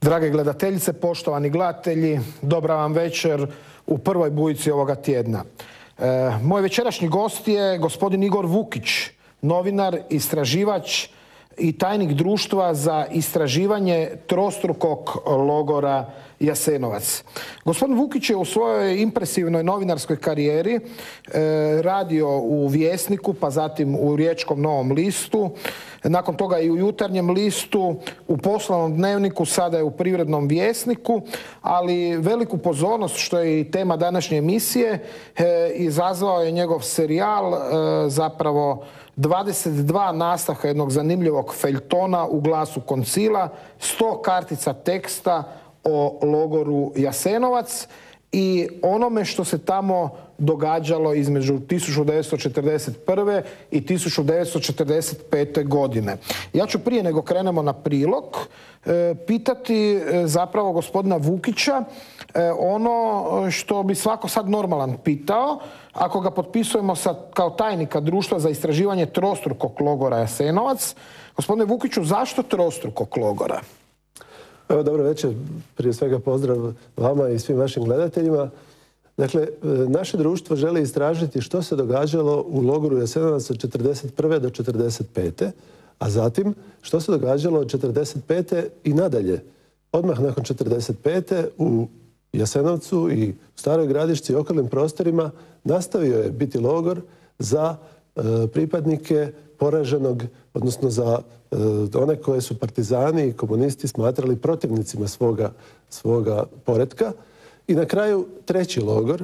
Drage gledateljice, poštovani gledatelji, dobra vam večer u prvoj bujici ovoga tjedna. Moj večerašnji gost je gospodin Igor Vukić, novinar, istraživač i tajnik društva za istraživanje trostrukog logora Jasenovac. Gospodin Vukić je u svojoj impresivnoj novinarskoj karijeri radio u Vjesniku, pa zatim u Riječkom Novom listu, nakon toga i u Jutarnjem listu, u Poslovnom dnevniku, sada je u Privrednom Vjesniku, ali veliku pozornost, što je i tema današnje emisije, izazvao je njegov serijal, zapravo 22 nastavka jednog zanimljivog feljtona u Glasu koncila, 100 kartica teksta o logoru Jasenovac i onome što se tamo događalo između 1941. i 1945. godine. Ja ću prije nego krenemo na prilog pitati zapravo gospodina Vukića ono što bi svako sad normalan pitao, ako ga potpisujemo kao tajnika društva za istraživanje trostrukog logora Jasenovac. Gospodine Vukiću, zašto trostrukog logora? Evo, dobro večer. Prije svega pozdrav vama i svim vašim gledateljima. Dakle, naše društvo želi istražiti što se događalo u logoru Jasenovac od 1941. do 1945. A zatim što se događalo od 1945. i nadalje. Odmah nakon 1945. u Jasenovcu i Staroj Gradišci i okolnim prostorima nastavio je biti logor za pripadnike poraženog, odnosno za one koje su partizani i komunisti smatrali protivnicima svoga poretka. I na kraju treći logor,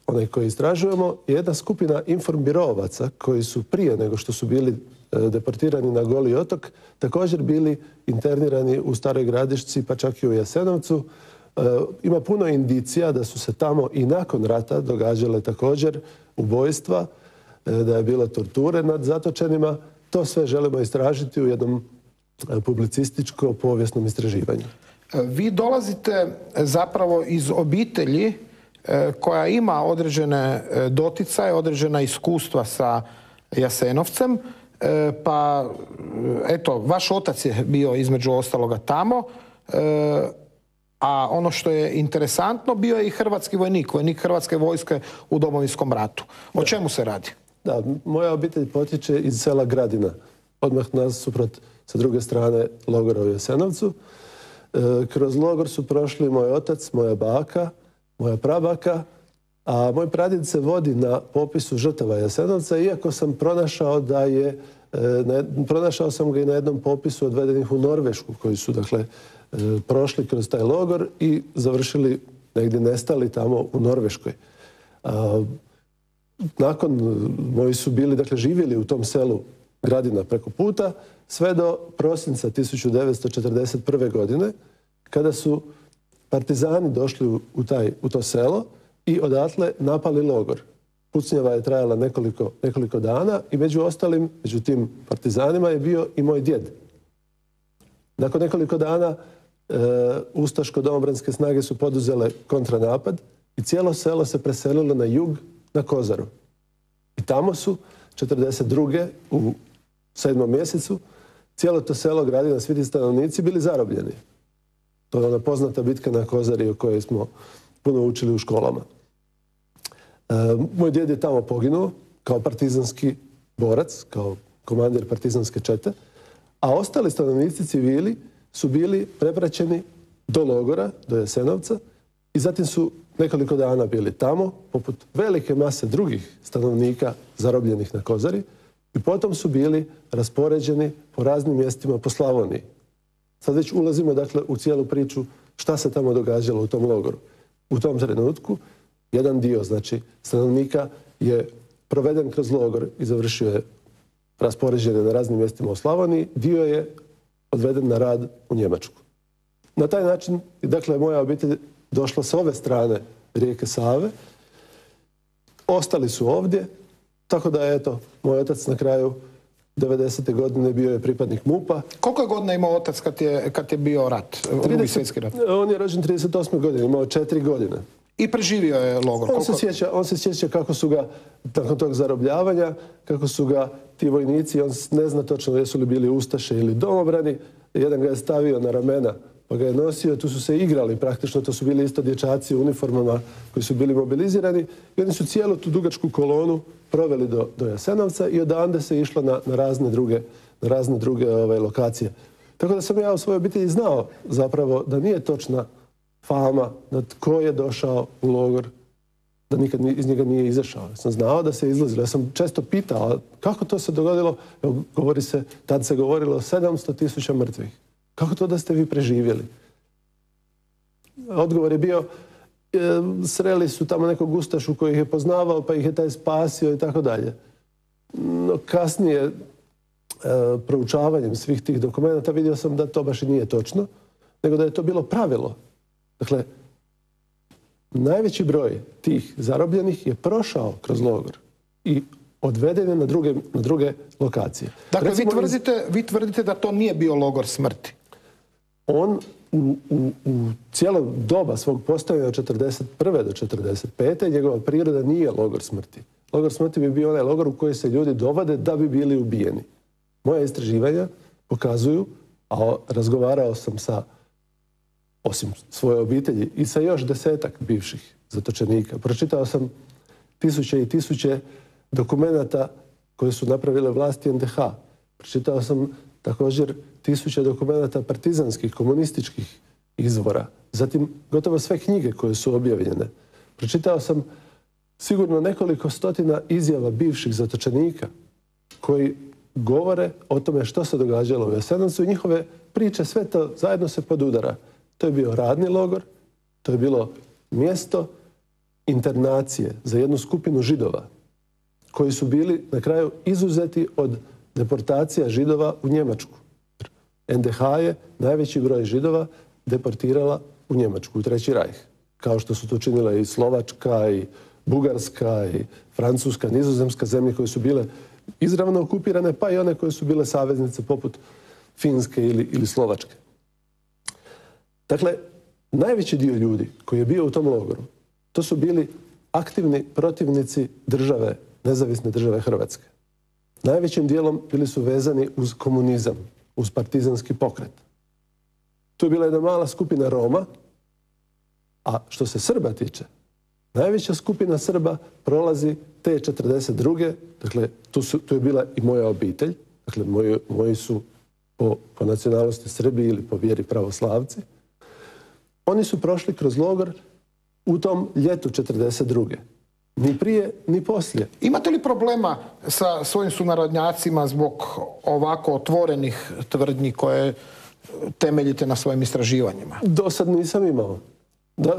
onaj koji istražujemo, je jedna skupina informbirovaca koji su prije nego što su bili deportirani na Goli otok također bili internirani u Staroj Gradišci, pa čak i u Jasenovcu. Ima puno indicija da su se tamo i nakon rata događale također ubojstva, da je bilo torture nad zatočenima. To sve želimo istražiti u jednom publicističko-povijesnom istraživanju. Vi dolazite zapravo iz obitelji koja ima određene doticaje, određena iskustva sa Jasenovcem, pa eto, vaš otac je bio između ostaloga tamo, a ono što je interesantno, bio je i hrvatski vojnik, vojnik Hrvatske vojske u Domovinskom ratu. O čemu se radi? Da, moja obitelj potječe iz sela Gradina, odmah nasuprot sa druge strane logora u Jasenovcu. Kroz logor su prošli moj otac, moja baka, moja prabaka, a moj pradjed se vodi na popisu žrtava Jasenovca, iako sam pronašao sam ga i na jednom popisu odvedenih u Norvešku, koji su dakle prošli kroz taj logor i završili negdje nestali tamo u Norveškoj. Nakon, moji su bili, dakle, živjeli u tom selu Gradina preko puta, sve do prosinca 1941. godine, kada su partizani došli u to selo i odatle napali logor. Pucnjava je trajala nekoliko dana i među tim partizanima je bio i moj djed. Nakon nekoliko dana ustaško-domobranske snage su poduzele kontranapad i cijelo selo se preselilo na jug, na Kozaru. I tamo su 1942. u 7. mjesecu cijelo to selo Gradina, svi ti stanovnici bili zarobljeni. To je ona poznata bitka na Kozari o kojoj smo puno učili u školama. Moj djed je tamo poginuo kao partizanski borac, kao komandir partizanske čete, a ostali stanovnici civili su bili prepraćeni do logora, do Jasenovca, i zatim su nekoliko dana bili tamo, poput velike mase drugih stanovnika zarobljenih na Kozari, i potom su bili raspoređeni po raznim mjestima po Slavoniji. Sad već ulazimo, dakle, u cijelu priču šta se tamo događalo u tom logoru. U tom trenutku jedan dio, znači, stanovnika je proveden kroz logor i završio je raspoređen na raznim mjestima u Slavoniji, dio je odveden na rad u Njemačku. Na taj način, dakle, moja obitelj došla s ove strane rijeke Save, ostali su ovdje, tako da je, eto, moj otac na kraju 90. godine bio je pripadnik MUP-a. Koliko je godina imao otac kad je bio rat, Drugi svjetski rat? On je rođen 38. godine, imao 4 godine. I preživio je logor. On se sjeća kako su ga, nakon tog zarobljavanja, kako su ga ti vojnici, on ne zna točno jesu li bili ustaše ili domobrani, jedan ga je stavio na ramena pa ga je nosio, tu su se igrali praktično, to su bili isto dječaci u uniformama koji su bili mobilizirani i oni su cijelu tu dugačku kolonu proveli do Jasenovca i odande se išlo na razne druge lokacije. Tako da sam ja u svojoj obitelji znao zapravo da nije točna fama da tko je došao u logor, da nikad iz njega nije izašao. Ja sam znao da se izlazilo. Ja sam često pitao kako to se dogodilo. Evo, tad se govorilo o 700.000 mrtvih. Kako to da ste vi preživjeli? Odgovor je bio sreli su tamo nekog ustašu koji ih je poznavao pa ih je taj spasio i tako dalje. No kasnije proučavanjem svih tih dokumenta vidio sam da to baš i nije točno, nego da je to bilo pravilo. Dakle, najveći broj tih zarobljenih je prošao kroz logor i odveden je na druge lokacije. Dakle, vi tvrdite da to nije bio logor smrti? On u cijelo doba svog postojanja od 1941. do 1945. njegova priroda nije logor smrti. Logor smrti bi bio onaj logor u koji se ljudi dovode da bi bili ubijeni. Moja istraživanja pokazuju, a razgovarao sam osim svoje obitelji, i sa još 10-ak bivših zatočenika. Pročitao sam tisuće i tisuće dokumenata koje su napravile vlasti NDH. Pročitao sam također tisuće dokumenata partizanskih, komunističkih izvora. Zatim gotovo sve knjige koje su objavljene. Pročitao sam sigurno nekoliko stotina izjava bivših zatočenika koji govore o tome što se događalo u Jasenovcu i njihove priče, sve to zajedno se podudara. To je bio radni logor, to je bilo mjesto internacije za jednu skupinu Židova koji su bili na kraju izuzeti od deportacija Židova u Njemačku. NDH je najveći broj Židova deportirala u Njemačku, u Treći rajh. Kao što su to činile i Slovačka, i Bugarska, i Francuska, Nizozemska, zemlje koje su bile izravno okupirane, pa i one koje su bile saveznice poput Finske ili Slovačke. Dakle, najveći dio ljudi koji je bio u tom logoru, to su bili aktivni protivnici države, nezavisne države Hrvatske. Najvećim dijelom bili su vezani uz komunizam, uz partizanski pokret. Tu je bila jedna mala skupina Roma, a što se Srba tiče, najveća skupina Srba prolazi te 1942. Dakle, tu je bila i moja obitelj. Dakle, moji su po nacionalnosti Srbi ili po vjeri pravoslavci. Oni su prošli kroz logor u tom ljetu 1942. Ni prije, ni poslije. Imate li problema sa svojim sunarodnjacima zbog ovako otvorenih tvrdnji koje temeljite na svojim istraživanjima? Do sad nisam imao.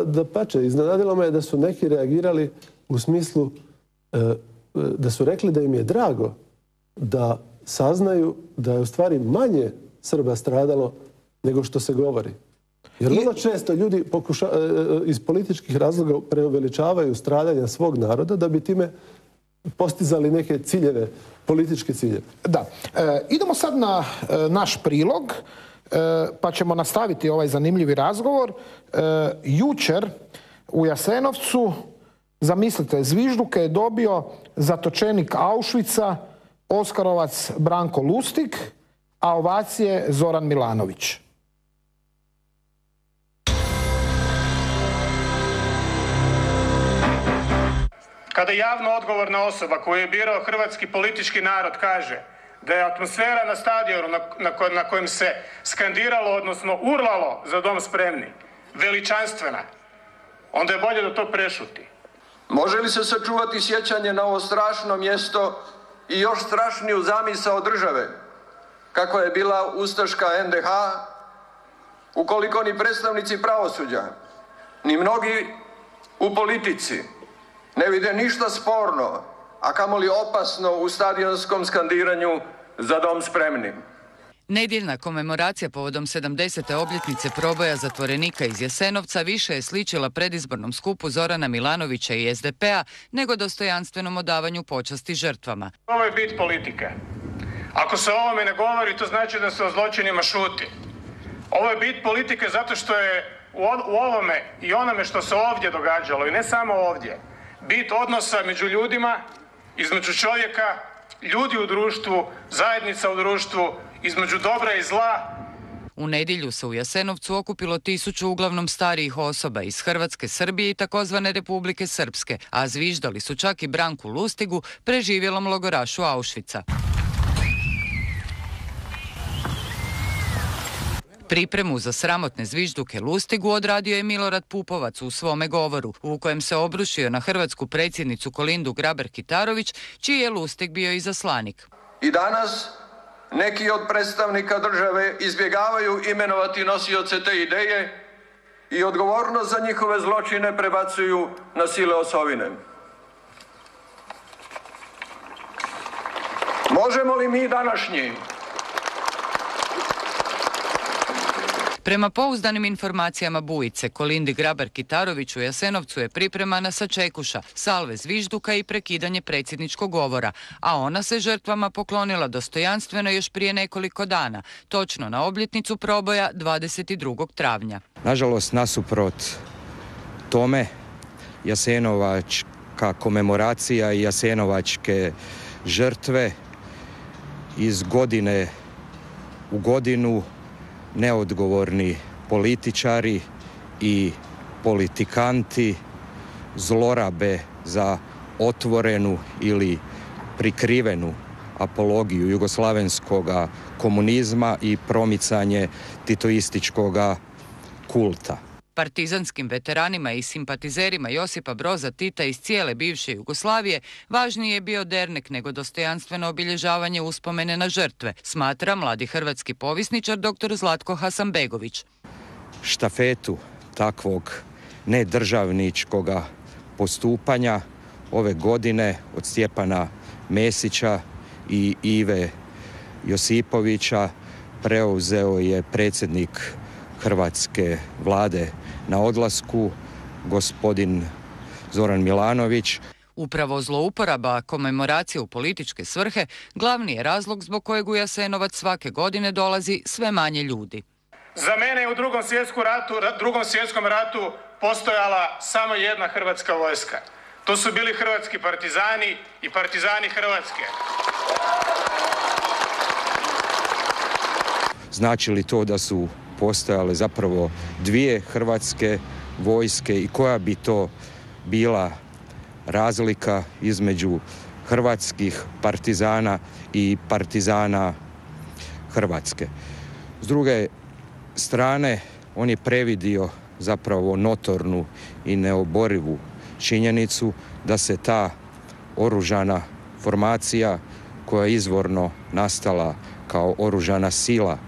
Dapače, iznenadilo me da su neki reagirali u smislu da su rekli da im je drago da saznaju da je u stvari manje Srba stradalo nego što se govori. Jer vrlo često ljudi iz političkih razloga preuveličavaju stradanja svog naroda da bi time postizali neke ciljeve, političke ciljeve. Da. Idemo sad na naš prilog, pa ćemo nastaviti ovaj zanimljivi razgovor. Jučer u Jasenovcu, zamislite, zvižduke je dobio zatočenik Auschwitza, oskarovac Branko Lustig, a ovacije Zoran Milanović. Kada javno odgovorna osoba koju je birao hrvatski politički narod kaže da je atmosfera na stadionu na kojem se skandiralo, odnosno urlalo za dom spremni, veličanstvena, onda je bolje da to prešuti. Može li se sačuvati sjećanje na ovo strašno mjesto i još strašniju zamisao države, kakva je bila ustaška NDH, ukoliko ni predstavnici pravosuđa, ni mnogi u politici ne vide ništa sporno, a kamoli opasno u stadionskom skandiranju za dom spremni. Nedjeljna komemoracija povodom 70. obljetnice proboja zatvorenika iz Jasenovca više je sličila predizbornom skupu Zorana Milanovića i SDP-a nego dostojanstvenom odavanju počasti žrtvama. Ovo je bit politike. Ako se o ovome ne govori, to znači da se o zločinima šuti. Ovo je bit politike zato što je u ovome i onome što se ovdje događalo, i ne samo ovdje, bit odnosa među ljudima, između čovjeka, ljudi u društvu, zajednica u društvu, između dobra i zla. U nedjelju se u Jasenovcu okupilo 1000 uglavnom starijih osoba iz Hrvatske, Srbije i takozvane Republike Srpske, a zviždali su čak i Branku Lustigu, preživjelom logorašu Auschwitza. Pripremu za sramotne zvižduke Lustigu odradio je Milorad Pupovac u svome govoru, u kojem se obrušio na hrvatsku predsjednicu Kolindu Grabar-Kitarović, čiji je Lustig bio izaslanik. I danas neki od predstavnika države izbjegavaju imenovati nosioce te ideje i odgovornost za njihove zločine prebacuju na sile osovine. Možemo li mi današnji? Prema pouzdanim informacijama Bujice, Kolindi Grabar-Kitarović u Jasenovcu je pripremana sačekuša, salve zvižduka i prekidanje predsjedničkog govora, a ona se žrtvama poklonila dostojanstveno još prije nekoliko dana, točno na obljetnicu proboja 22. travnja. Nažalost, nasuprot tome, jasenovačka komemoracija i jasenovačke žrtve iz godine u godinu neodgovorni političari i politikanti zlorabe za otvorenu ili prikrivenu apologiju jugoslavenskog komunizma i promicanje titoističkog kulta. Partizanskim veteranima i simpatizerima Josipa Broza Tita iz cijele bivše Jugoslavije važniji je bio dernek nego dostojanstveno obilježavanje uspomene na žrtve, smatra mladi hrvatski povjesničar dr. Zlatko Hasanbegović. Štafetu takvog nedržavničkog postupanja ove godine od Stjepana Mesića i Ive Josipovića preuzeo je predsjednik Hrvatske vlade na odlasku, gospodin Zoran Milanović. Upravo zlouporaba komemoracije u političke svrhe glavni je razlog zbog kojeg u Jasenovac svake godine dolazi sve manje ljudi. Za mene je u Drugom svjetskom ratu postojala samo jedna hrvatska vojska. To su bili hrvatski partizani i partizani Hrvatske. Znači li to da su postojale zapravo dvije hrvatske vojske i koja bi to bila razlika između hrvatskih partizana i partizana Hrvatske? S druge strane, on je previdio zapravo notornu i neoborivu činjenicu da se ta oružana formacija koja je izvorno nastala kao oružana sila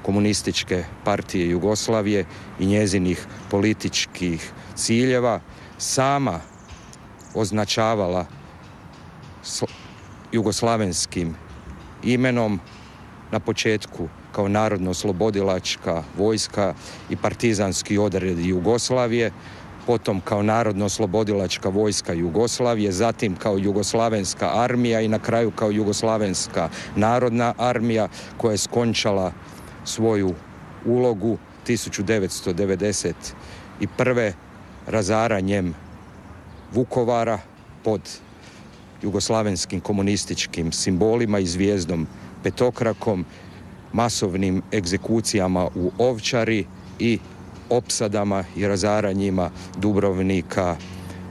Komunističke partije Jugoslavije i njezinih političkih ciljeva sama označavala jugoslavenskim imenom na početku kao Narodno-oslobodilačka vojska i partizanski odred Jugoslavije, potom kao Narodno-oslobodilačka vojska Jugoslavije, zatim kao Jugoslavenska armija i na kraju kao Jugoslavenska narodna armija koja je skončala svoju ulogu 1991. razaranjem Vukovara pod jugoslavenskim komunističkim simbolima i zvijezdom petokrakom, masovnim egzekucijama u Ovčari i opsadama i razaranjima Dubrovnika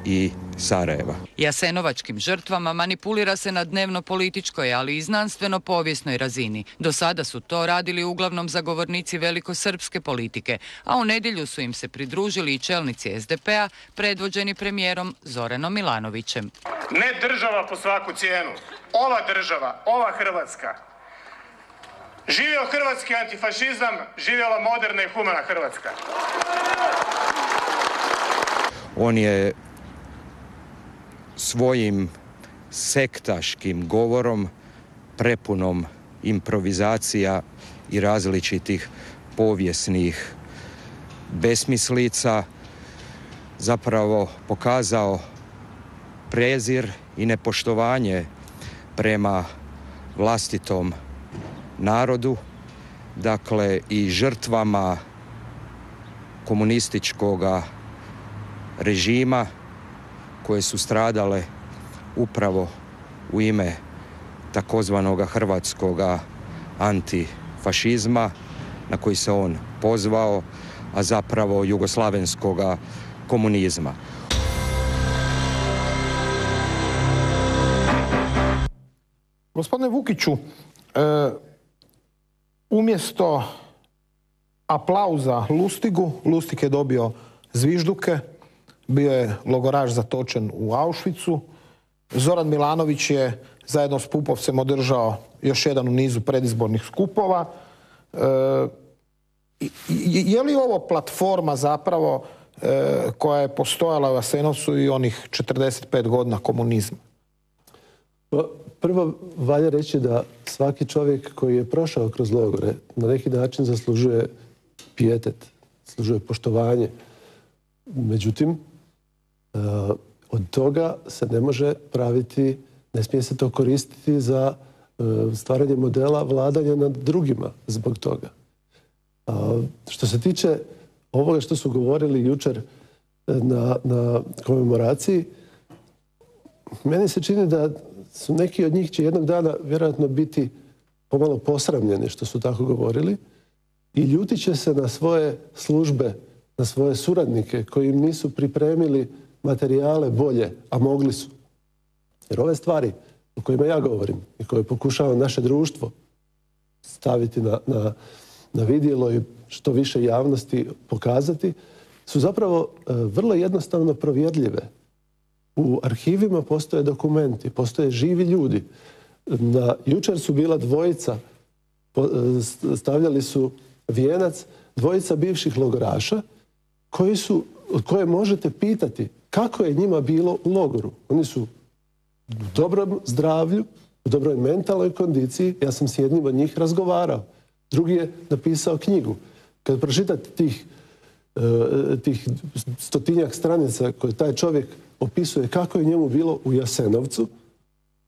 i Sarajeva. Jasenovačkim žrtvama manipulira se na dnevno političkoj, ali i znanstveno povijesnoj razini. Do sada su to radili uglavnom zagovornici velikosrpske politike, a u nedjelju su im se pridružili i čelnici SDP-a, predvođeni premijerom Zoranom Milanovićem. Ne država po svaku cijenu. Ova država, ova Hrvatska. Živio hrvatski antifašizam, živjela moderna i humana Hrvatska. On je svojim sektaškim govorom, prepunom improvizacija i različitih povijesnih besmislica zapravo pokazao prezir i nepoštovanje prema vlastitom narodu, dakle i žrtvama komunističkog režima koje su stradale upravo u ime takozvanog hrvatskog antifašizma na koji se on pozvao, a zapravo jugoslavenskoga komunizma. Gospodine Vukiću, umjesto aplauza Lustigu, Lustig je dobio zvižduke, bio je logoraš zatočen u Auschwitzu. Zoran Milanović je zajedno s Pupovcem održao još jedan u nizu predizbornih skupova. Je li ovo platforma zapravo koja je postojala u Jasenovcu i onih 45 godina komunizma? Prvo, valja reći da svaki čovjek koji je prošao kroz logore na neki način zaslužuje pijetet, zaslužuje poštovanje. Međutim, od toga se ne može praviti, ne smije se to koristiti za stvaranje modela vladanja nad drugima zbog toga. Što se tiče ovoga što su govorili jučer na komemoraciji, meni se čini da su neki od njih će jednog dana vjerojatno biti pomalo posramljeni što su tako govorili i ljutit će se na svoje službe, na svoje suradnike koji im nisu pripremili materijale bolje, a mogli su. Jer ove stvari o kojima ja govorim i koje pokušava naše društvo staviti na vidjelo i što više javnosti pokazati, su zapravo vrlo jednostavno provjerljive. U arhivima postoje dokumenti, postoje živi ljudi. Jučer su bila dvojica, stavljali su vijenac, dvojica bivših logoraša, koje možete pitati kako je njima bilo u logoru. Oni su u dobrom zdravlju, u dobroj mentalnoj kondiciji. Ja sam s jednim od njih razgovarao. Drugi je napisao knjigu. Kad pročitate tih 100-tinjak stranica koje taj čovjek opisuje kako je njemu bilo u Jasenovcu,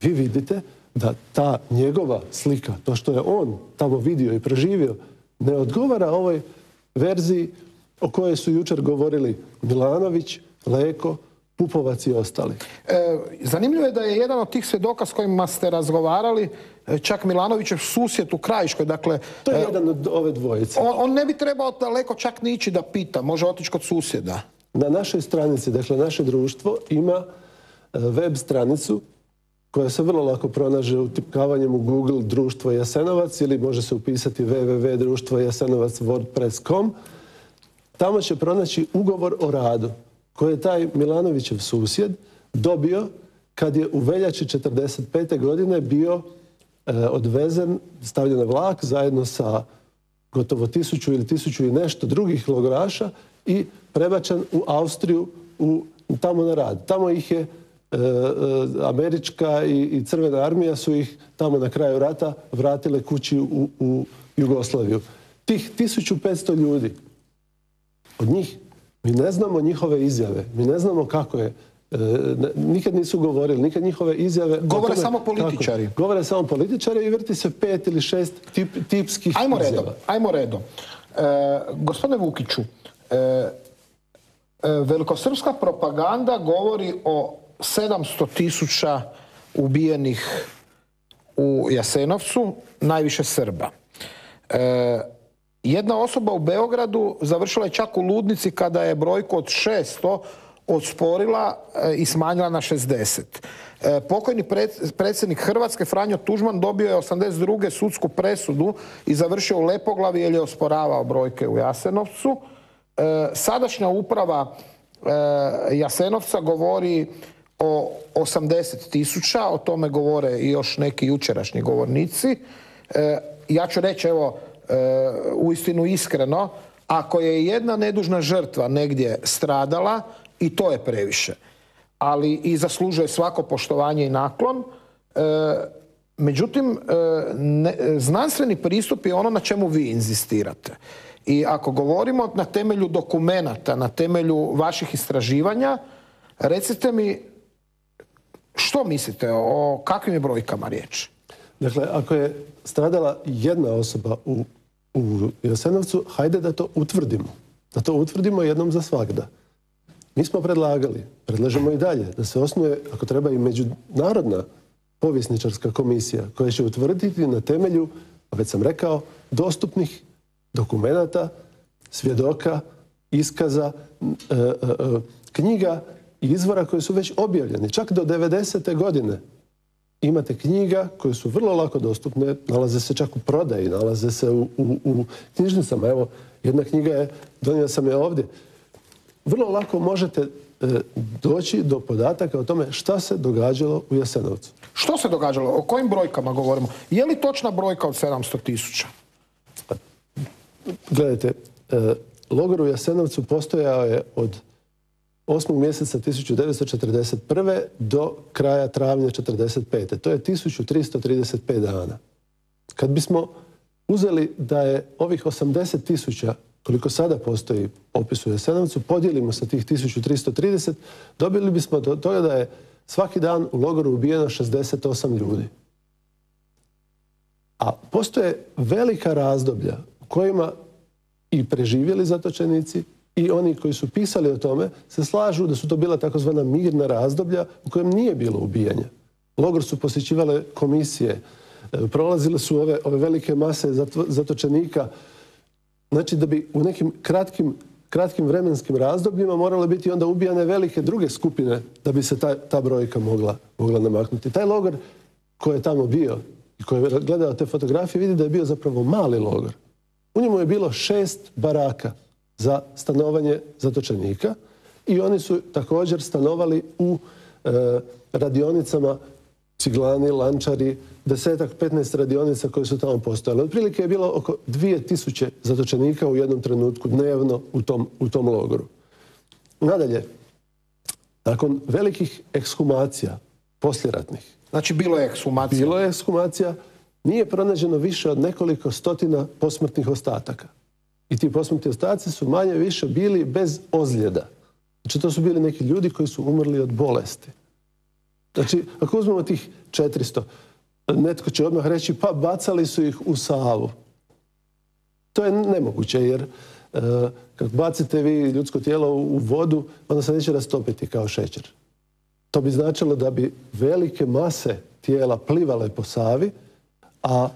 vi vidite da ta njegova slika, to što je on tamo vidio i proživio, ne odgovara ovoj verziji o kojoj su jučer govorili Milanović, Leko, Pupovac i ostali. Zanimljivo je da je jedan od tih svjedoka s kojima ste razgovarali čak Milanovićev susjed u Krajiškoj. Dakle, to je jedan od ove dvojice. On ne bi trebao daleko čak ni ići da pita, može otići kod susjeda. Na našoj stranici, dakle naše društvo ima web stranicu koja se vrlo lako pronaže utipkavanjem u Google Društvo Jasenovac ili može se upisati www.društvojasenovac.wordpress.com. Tamo će pronaći ugovor o radu koji je taj Milanovićev susjed dobio kad je u veljači 1945. godine bio odvezen, stavljen na vlak zajedno sa gotovo 1000 ili 1000 i nešto drugih logoraša i prebačen u Austriju tamo na rad. Tamo ih je američka i crvena armija su ih tamo na kraju rata vratile kući u Jugoslaviju. Tih 1500 ljudi, od njih mi ne znamo njihove izjave, mi ne znamo kako je, nikad nisu govorili, nikad njihove izjave... Govore samo političari. Govore samo političari i vrti se 5 ili 6 tipskih izjava. Ajmo redom. Gospodine Vukiću, velikosrpska propaganda govori o 700.000 ubijenih u Jasenovcu, najviše Srba. Jedna osoba u Beogradu završila je čak u ludnici kada je brojku od 600 odsporila i smanjila na 60. Pokojni predsjednik Hrvatske Franjo Tuđman dobio je 82. sudsku presudu i završio u Lepoglavi jer je osporavao brojke u Jasenovcu. Sadašnja uprava Jasenovca govori o 80.000, o tome govore i još neki jučerašnji govornici. Ja ću reći, evo, uistinu iskreno, ako je jedna nedužna žrtva negdje stradala, i to je previše. Ali i zaslužuje svako poštovanje i naklon. Međutim, znanstveni pristup je ono na čemu vi inzistirate. I ako govorimo na temelju dokumenata, na temelju vaših istraživanja, recite mi što mislite, o kakvim je brojkama riječ? Dakle, ako je stradala jedna osoba u Jasenovcu, hajde da to utvrdimo. Da to utvrdimo jednom za svagda. Mi smo predlagali, predlažemo i dalje, da se osnuje, ako treba, i međunarodna povjesničarska komisija koja će utvrditi na temelju, već sam rekao, dokumenata, svjedoka, iskaza, knjiga i izvora koji su već objavljeni. Čak do 90. godine imate knjiga koje su vrlo lako dostupne, nalaze se čak u prodaji, nalaze se u knjižnicama. Evo, jedna knjiga je, donio sam je ovdje. Vrlo lako možete doći do podataka o tome šta se događalo u Jasenovcu. Što se događalo? O kojim brojkama govorimo? Je li točna brojka od 700.000? Gledajte, logor u Jasenovcu postojao je od 8. mjeseca 1941. do kraja travnja 1945. To je 1335 dana. Kad bismo uzeli da je ovih 80.000, koliko sada postoji opis u Jasenovcu, podijelimo sa tih 1330, dobili bismo do toga da je svaki dan u logoru ubijeno 68 ljudi. A postoje velika razdoblja u kojima i preživjeli zatočenici i oni koji su pisali o tome se slažu da su to bila takozvana mirna razdoblja u kojem nije bilo ubijanja. Logor su posjećivale komisije, prolazile su ove velike mase zatočenika. Znači da bi u nekim kratkim vremenskim razdobljima morale biti onda ubijane velike druge skupine da bi se ta brojka mogla namaknuti. Taj logor koji je tamo bio i koji je gledao te fotografije vidi da je bio zapravo mali logor. U njemu je bilo 6 baraka za stanovanje zatočenika i oni su također stanovali u radionicama, ciglani, lančari, 10-15 radionica koje su tamo postojale. Otprilike je bilo oko 2000 zatočenika u jednom trenutku dnevno u tom logoru. Nadalje, nakon velikih ekshumacija, poslijeratnih. Znači bilo je ekshumacija? Bilo je ekshumacija. Nije pronađeno više od nekoliko stotina posmrtnih ostataka. I ti posmrtni ostaci su manje više bili bez ozljeda. Znači to su bili neki ljudi koji su umrli od bolesti. Znači, ako uzmemo tih 400, netko će odmah reći pa bacali su ih u Savu. To je nemoguće jer kad bacite vi ljudsko tijelo u vodu, onda se neće rastopiti kao šećer. To bi značilo da bi velike mase tijela plivale po Savi, a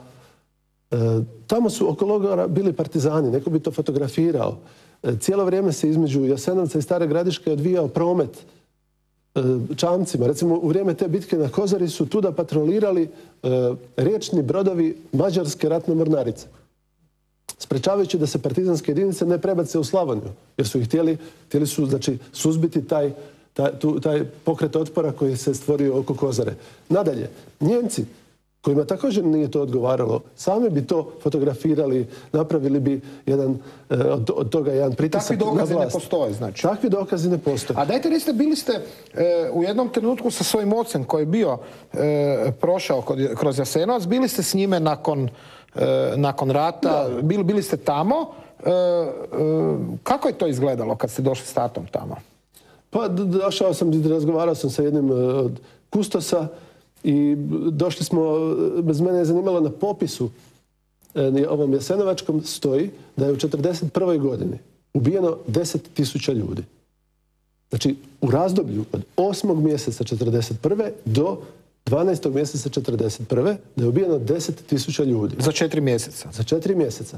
tamo su oko logora bili partizani, neko bi to fotografirao. Cijelo vrijeme se između Jasenovca i Stare Gradiške odvijao promet čamcima. Recimo, u vrijeme te bitke na Kozari su tuda patrolirali riječni brodovi Mađarske ratne mornarice, sprečavajući da se partizanske jedinice ne prebace u Slavoniju, jer su ih htjeli su, znači, suzbiti taj pokret otpora koji se stvorio oko Kozare. Nadalje, Njemci, kojima također nije to odgovaralo, sami bi to fotografirali, napravili bi od toga jedan pritisak na vlast. Takvi dokazi ne postoje, znači? Takvi dokazi ne postoje. A dajte, bili ste u jednom trenutku sa svojim ocem koji je bio prošao kroz Jasenovac, bili ste s njime nakon rata, bili ste tamo. Kako je to izgledalo kad ste došli s tatom tamo? Pa došao sam, razgovarao sam sa jednim od kustosa i došli smo, bez mene je zanimalo na popisu ovom jasenovačkom stoji da je u 1941. godini ubijeno 10.000 ljudi. Znači, u razdoblju od 8. mjeseca 1941. do 12. mjeseca 1941. da je ubijeno 10.000 ljudi. Za 4 mjeseca? Za 4 mjeseca.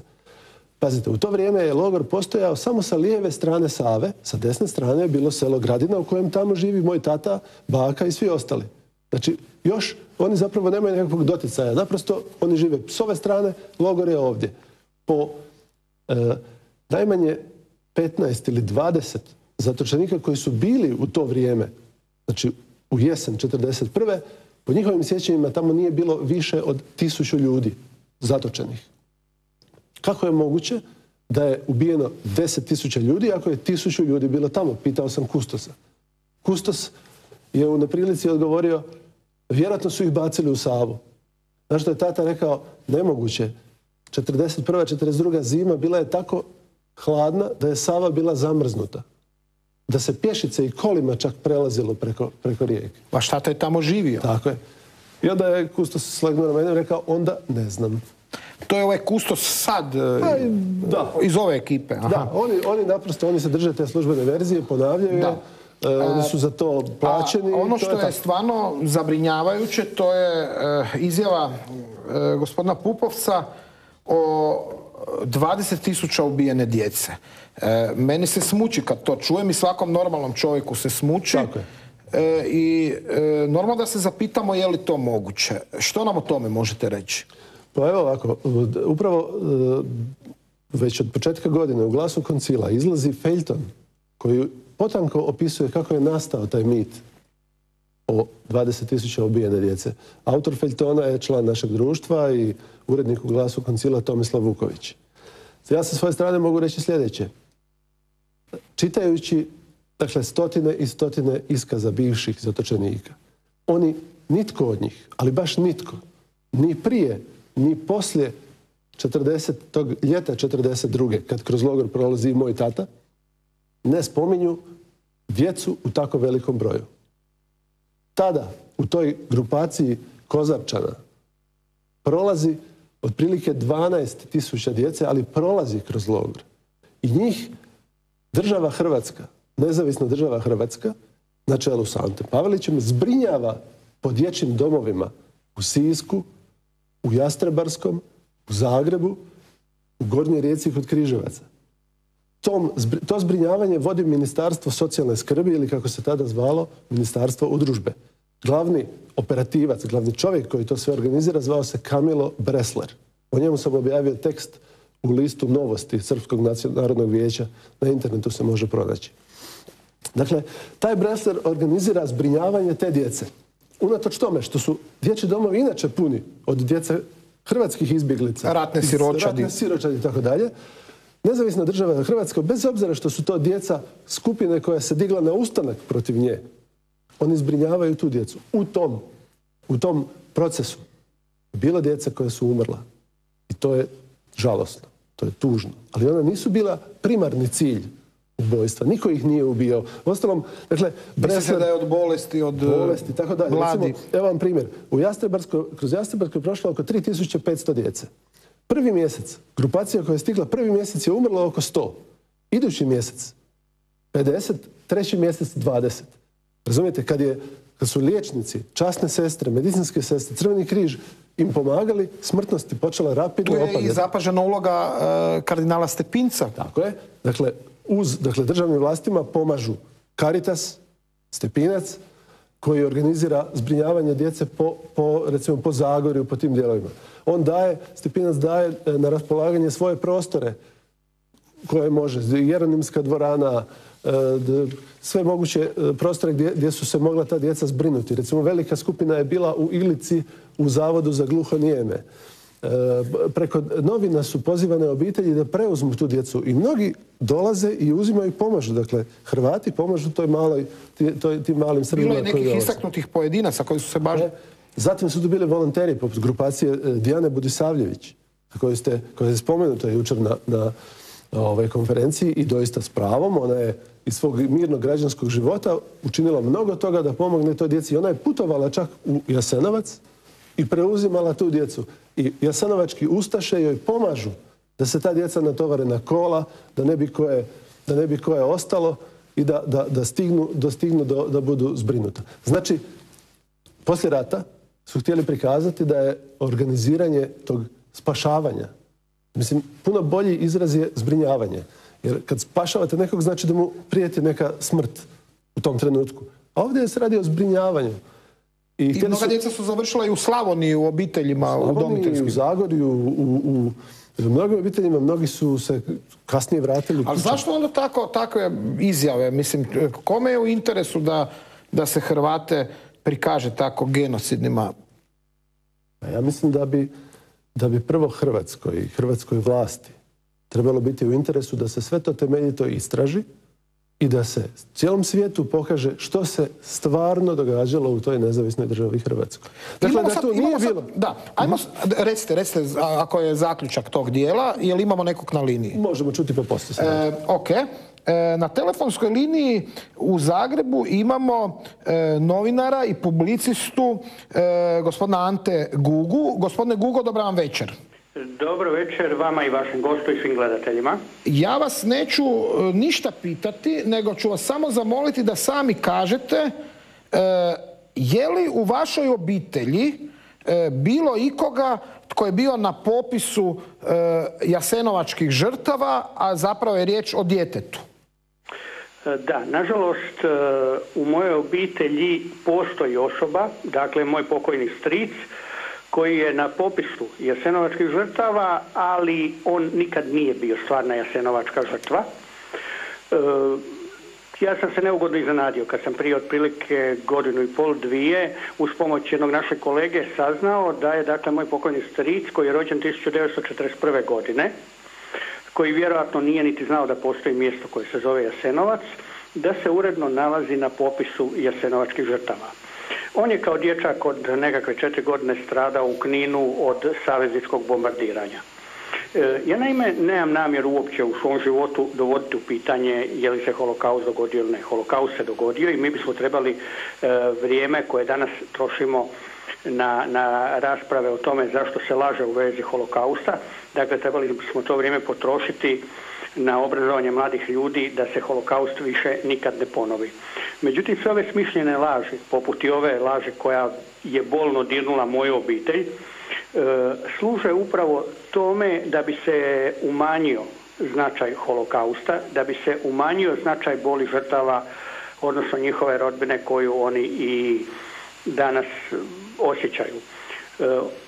Pazite, u to vrijeme je logor postojao samo sa lijeve strane Save, sa desne strane je bilo selo Gradina u kojem tamo živi moj tata, baka i svi ostali. Znači, još oni zapravo nemaju nekakvog doticaja. Naprosto, oni žive s ove strane, logor je ovdje. Po najmanje 15 ili 20 zatočenika koji su bili u to vrijeme, znači u jesen 1941. po njihovim sjećanjima tamo nije bilo više od 1000 ljudi zatočenih. Kako je moguće da je ubijeno 10.000 ljudi ako je 1000 ljudi bilo tamo? Pitao sam kustosa. Kustos je u neprilici odgovorio, vjerojatno su ih bacili u Savu. Znaš što je tata rekao? Nemoguće. 1941. 1942. zima bila je tako hladna da je Sava bila zamrznuta. Da se pješice i kolima čak prelazilo preko rijeke. Pa šta je tamo živio? Tako je. I onda je kustos slegnuo na mene i rekao, onda ne znam. To je ovaj kustos sad iz ove ekipe? Aha. Da, oni se drže te službene verzije, ponavljaju je. Oni su za to plaćeni. Ono što je stvarno zabrinjavajuće, to je izjava gospodina Pupovca o 20.000 ubijene djece. Meni se smuči kad to čujem i svakom normalnom čovjeku se smuči. Tako je. I normalno da se zapitamo je li to moguće. Što nam o tome možete reći? Pa evo ovako, upravo već od početka godine u Glasu koncila izlazi feljton koji potanko opisuje kako je nastao taj mit o 20.000 ubijene djece. Autor feljtona je član našeg društva i urednik u Glasu koncila Tomislav Vuković. Ja sa svoje strane mogu reći sljedeće. Čitajući, dakle, stotine i stotine iskaza bivših zatočenika, oni, nitko od njih, ali baš nitko, ni prije, ni poslije tog ljeta 42. kad kroz logor prolazi i moj tata, ne spominju djecu u tako velikom broju. Tada, u toj grupaciji Kozarčana, prolazi otprilike 12.000 djece, ali prolazi kroz logor. I njih država Hrvatska, nezavisna država Hrvatska, na čelu sa Antom Pavelićem, zbrinjava po dječjim domovima u Sisku, u Jastrebarskom, u Zagrebu, u Gornjoj Rijeci kod Križevaca. To zbrinjavanje vodi Ministarstvo socijalne skrbi ili kako se tada zvalo, Ministarstvo udružbe. Glavni operativac, glavni čovjek koji to sve organizira zvao se Kamilo Bresler. O njemu sam objavio tekst u listu Novosti Srpskog narodnog vijeća. Na internetu se može pronaći. Dakle, taj Bresler organizira zbrinjavanje te djece. Unatoč tome što su dječji domovi inače puni od djece hrvatskih izbjeglica, ratne siročadi i tako dalje, nezavisna država Hrvatska, bez obzira što su to djeca skupine koja se digla na ustanak protiv nje, oni zbrinjavaju tu djecu. U tom procesu bila djeca koja su umrla. I to je žalosno, to je tužno. Ali ona nisu bila primarni cilj ubojstva. Niko ih nije ubijao. Uostalom, dakle, Bresler da je od bolesti, tako dalje. Recimo, evo vam primjer. Kroz Jastrebarsko je prošlo oko 3500 djece. Prvi mjesec, grupacija koja je stigla, prvi mjesec je umrla oko 100. Idući mjesec 50, treći mjesec 20. Razumijete, kad su liječnici, časne sestre, medicinske sestre, Crveni križ im pomagali, smrtnost je počela rapidno opadati. Tu je i zapažena uloga kardinala Stepinca. Tako je. Dakle, državnim vlastima pomažu Caritas, Stepinac, koji organizira zbrinjavanje djece recimo po Zagorju, po tim dijelovima. Stepinac daje na raspolaganje svoje prostore koje može, Jeronimska dvorana, sve moguće prostore gdje su se mogla ta djeca zbrinuti. Recimo, velika skupina je bila u Ilici u Zavodu za gluhonijeme. Preko novina su pozivane obitelji da preuzmu tu djecu i mnogi dolaze i uzimaju i pomažu. Dakle, Hrvati pomažu tim malim Srbima. Bilo je nekih istaknutih pojedinaca koji su se baš... Zatim su tu bili volonteri poput grupacije Dijane Budisavljević, koja je spomenuta jučer na konferenciji i doista s pravom. Ona je iz svog mirnog građanskog života učinila mnogo toga da pomogne toj djeci. Ona je putovala čak u Jasenovac i preuzimala tu djecu. I jasenovački ustaše joj pomažu da se ta djeca natovare na kola, da ne bi koje ostalo i da stignu da budu zbrinuta. Znači, poslije rata su htjeli prikazati da je organiziranje tog spašavanja, mislim, puno bolji izraz je zbrinjavanje. Jer kad spašavate nekog, znači da mu prijeti neka smrt u tom trenutku. A ovdje se radi o zbrinjavanju. I mnoga djeca su završila i u Slavoniji, u obiteljima, u domiteljskim. U Zagorju, u mnogim obiteljima, mnogi su se kasnije vratili. Ali zašto onda takve izjave? Mislim, kome je u interesu da se Hrvate prikaže tako genocidnima? Ja mislim da bi prvo Hrvatskoj vlasti trebalo biti u interesu da se sve to temeljito istraži i da se cijelom svijetu pokaže što se stvarno događalo u toj nezavisnoj državi Hrvatskoj. Dakle, da to nije bilo... Da, ajmo, recite, ako je zaključak tog dijela, je li imamo nekog na liniji? Možemo čuti pa poslije. Ok. Na telefonskoj liniji u Zagrebu imamo novinara i publicistu gospodina Ante Gugu. Gospodine Gugo, dobar vam večer. Dobro večer vama i vašim gostu i svim gledateljima. Ja vas neću ništa pitati, nego ću vas samo zamoliti da sami kažete je li u vašoj obitelji bilo ikoga tko je bio na popisu jasenovačkih žrtava, a zapravo je riječ o djetetu. Da, nažalost, u mojoj obitelji postoji osoba, dakle moj pokojni stric, koji je na popisu jasenovačkih žrtava, ali on nikad nije bio stvarna jasenovačka žrtva. Ja sam se neugodno iznenadio kad sam prije otprilike godinu i pol, dvije, uz pomoć jednog našeg kolege saznao da je, dakle, moj pokojni stric, koji je rođen 1941. godine, koji vjerojatno nije niti znao da postoji mjesto koje se zove Jasenovac, da se uredno nalazi na popisu jasenovačkih žrtava. On je kao dječak od nekakve 4 godine stradao u Kninu od savezničkog bombardiranja. Ja naime nemam namjeru uopće u svom životu dovoditi u pitanje je li se holokaust dogodio ili ne. Holokaust se dogodio i mi bismo trebali vrijeme koje danas trošimo na rasprave o tome zašto se laže u vezi holokausta, dakle trebali bismo to vrijeme potrošiti na obrazovanje mladih ljudi da se holokaust više nikad ne ponovi. Međutim, sve ove smišljene laži, poput i ove laži koja je bolno dirnula moju obitelj, služe upravo tome da bi se umanjio značaj holokausta, da bi se umanjio značaj boli žrtava, odnosno njihove rodbine koju oni i danas osjećaju.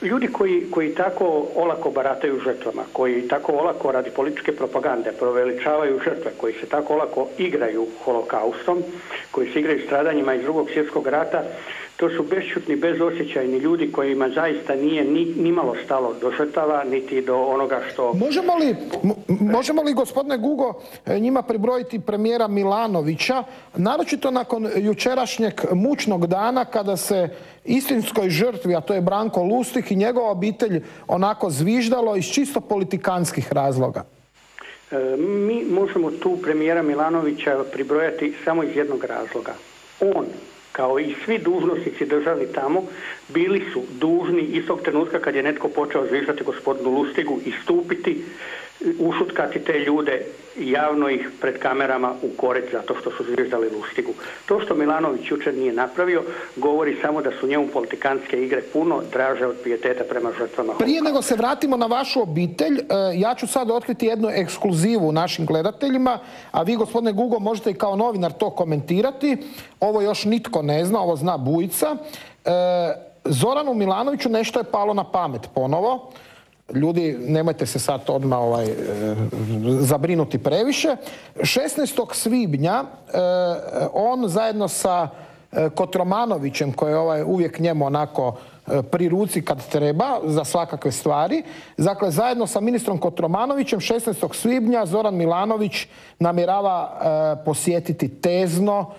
Ljudi koji tako olako barataju žrtvama, koji tako olako radi političke propagande proveličavaju žrtve, koji se tako olako igraju holokaustom, koji se igraju stradanjima iz Drugog svjetskog rata, to su bešćutni, bezosjećajni ljudi kojima zaista nije ni malo stalo do žrtava, niti do onoga što... Možemo li, gospodine Gugo, njima pribrojiti premijera Milanovića, naročito nakon jučerašnjeg mučnog dana kada se istinskoj žrtvi, a to je Branko Lustig i njegova obitelj, onako zviždalo iz čisto politikanskih razloga? Mi možemo tu premijera Milanovića pribrojati samo iz jednog razloga. On, kao i svi dužnosnici državni tamo, bili su dužni istog trenutka kad je netko počeo zviždati gospodinu Lustigu istupiti, ušutkati te ljude, javno ih pred kamerama ukoriti zato što su zviždali Lustigu. To što Milanović jučer nije napravio govori samo da su njemu politikanske igre puno draže od pijeteta prema žrtvama. Prije nego se vratimo na vašu obitelj, ja ću sad otkriti jednu ekskluzivu našim gledateljima, a vi, gospodine Gugo, možete i kao novinar to komentirati. Ovo još nitko ne zna, ovo zna Bujica. Zoranu Milanoviću nešto je palo na pamet ponovo. Ljudi, nemojte se sad odmah zabrinuti previše. 16. svibnja on zajedno sa Kotromanovićem, koji je uvijek njemu onako pri ruci kad treba za svakakve stvari, dakle zajedno sa ministrom Kotromanovićem 16. svibnja Zoran Milanović namjerava posjetiti Tezno.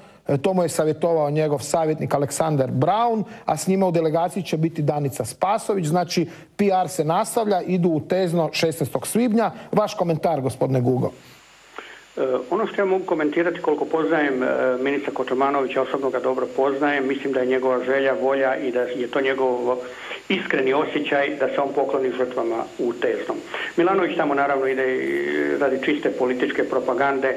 To mu je savjetovao njegov savjetnik Aleksandar Braun, a s njima u delegaciji će biti Danica Spasović. Znači, PR se nastavlja, idu u Tezno 16. svibnja. Vaš komentar, gospodine Gugo. Ono što ja mogu komentirati, koliko poznajem ministra Kotromanovića, osobno ga dobro poznajem, mislim da je njegova želja, volja i da je to njegov iskreni osjećaj da se on pokloni žrtvama u Teznom. Milanović tamo naravno ide radi čiste političke propagande,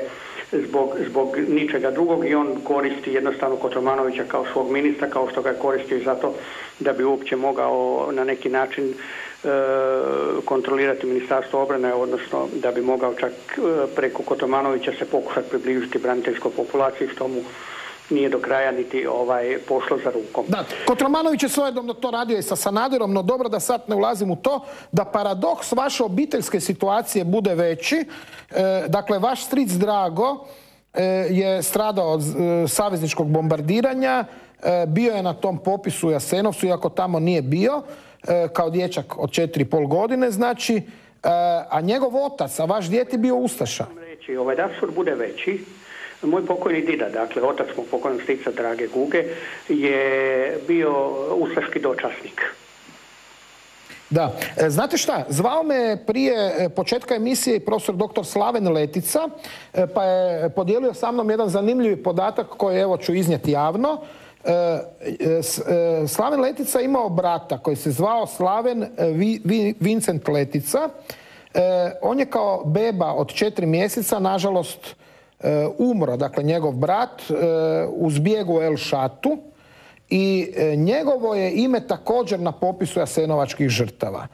zbog ničega drugog i on koristi jednostavno Kotromanovića kao svog ministra, kao što ga je koristio i zato da bi uopće mogao na neki način kontrolirati Ministarstvo obrane, odnosno da bi mogao čak preko Kotromanovića se pokušati približiti braniteljskoj populaciji, što mu nije do kraja niti pošlo za rukom. Da, Kotromanović je svojedobno to radio i sa Sanaderom, no dobro da sad ne ulazim u to, da paradoks vaše obiteljske situacije bude veći. Dakle, vaš stric Drago je stradao od savezničkog bombardiranja, bio je na tom popisu u Jasenovcu, iako tamo nije bio, kao dječak od 4,5 godine, znači, a njegov otac, a vaš djed je bio ustaša. Da apsurd bude veći. Moj pokojni dida, dakle otac mog pokojnog strica Drage Guge, je bio ustaški dočasnik. Da. Znate šta, zvao me prije početka emisije i profesor dr. Slaven Letica, pa je podijelio sa mnom jedan zanimljivi podatak koji evo ću iznijeti javno. Slaven Letica imao brata koji se zvao Slaven Vincent Letica. On je kao beba od 4 mjeseca, nažalost, umro, dakle njegov brat, u zbjegu u El Šatu i njegovo je ime također na popisu jasenovačkih žrtava.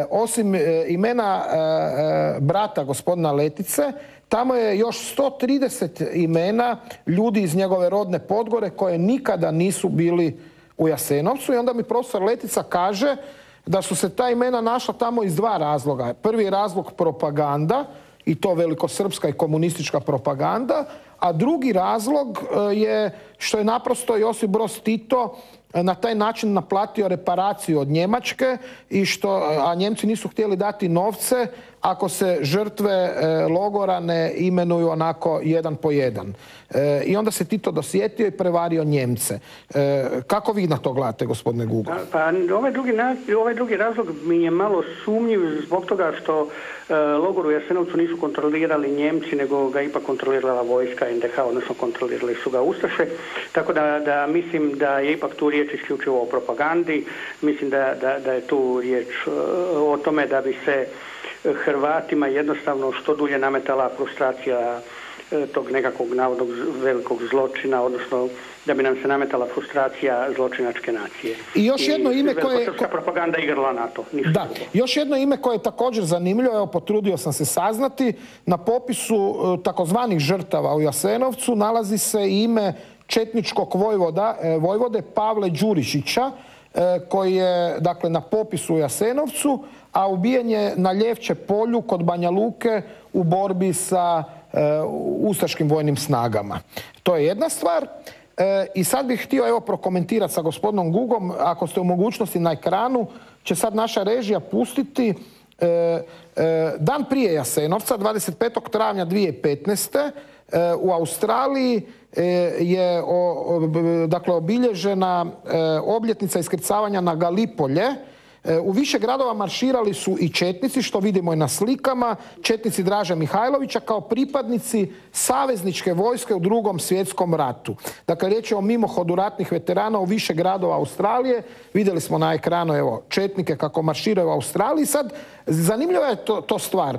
Osim imena brata gospodina Letice, tamo je još 130 imena ljudi iz njegove rodne Podgore koje nikada nisu bili u Jasenovcu i onda mi profesor Letica kaže da su se ta imena našla tamo iz dva razloga. Prvi razlog propaganda, i to velikosrpska i komunistička propaganda, a drugi razlog je što je naprosto Josip Broz Tito na taj način naplatio reparaciju od Njemačke, a Njemci nisu htjeli dati novce ako se žrtve logora ne imenuju onako jedan po jedan. I onda se Tito dosjetio i prevario Njemce. Kako vi na to gledate, gospodine Gugo? Pa ovaj drugi razlog mi je malo sumnjiv zbog toga što logor u Jasenovcu nisu kontrolirali Njemci, nego ga ipak kontrolirala vojska NDH, odnosno kontrolirali su ga Ustaše. Tako da mislim da je ipak tu riječ isključivo o propagandi. Mislim da je tu riječ o tome da bi se Hrvatima jednostavno što dulje nametala frustracija tog nekakvog navodnog velikog zločina, odnosno da bi nam se nametala frustracija zločinačke nacije. I još jedno ime koje... Srpska propaganda igrala na to. Da, još jedno ime koje je također zanimljivo, evo potrudio sam se saznati, na popisu takozvanih žrtava u Jasenovcu nalazi se ime četničkog vojvode Pavle Đurišića, koji je dakle na popisu u Jasenovcu, a ubijen je na Ljevče polju kod Banja Luke u borbi sa ustaškim vojnim snagama. To je jedna stvar. I sad bih htio evo prokomentirati sa gospodinom Gugom, ako ste u mogućnosti na ekranu, će sad naša režija pustiti dan prije Jasenovca, 25. travnja 2015. U Australiji je dakle obilježena obljetnica iskrcavanja na Galipolje. U više gradova marširali su i četnici, što vidimo i na slikama, četnici Draže Mihajlovića kao pripadnici savezničke vojske u Drugom svjetskom ratu. Dakle, riječ je o mimohodu ratnih veterana u više gradova Australije. Vidjeli smo na ekranu evo, četnike kako marširaju u Australiji. Sad, zanimljiva je to stvar.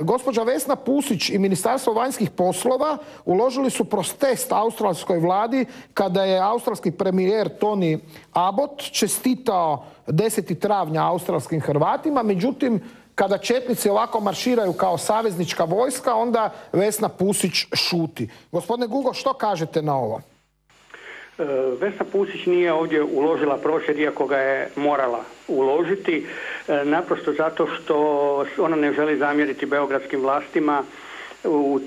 Gospođa Vesna Pusić i Ministarstvo vanjskih poslova uložili su protest australskoj vladi kada je australski premijer Tony Abbott čestitao 10. travnja australskim Hrvatima, međutim, kada četnici ovako marširaju kao saveznička vojska, onda Vesna Pusić šuti. Gospodine Gugo, što kažete na ovo? Vesna Pusić nije ovdje uložila prosvjed, iako ga je morala uložiti, naprosto zato što ona ne želi zamjeriti beogradskim vlastima u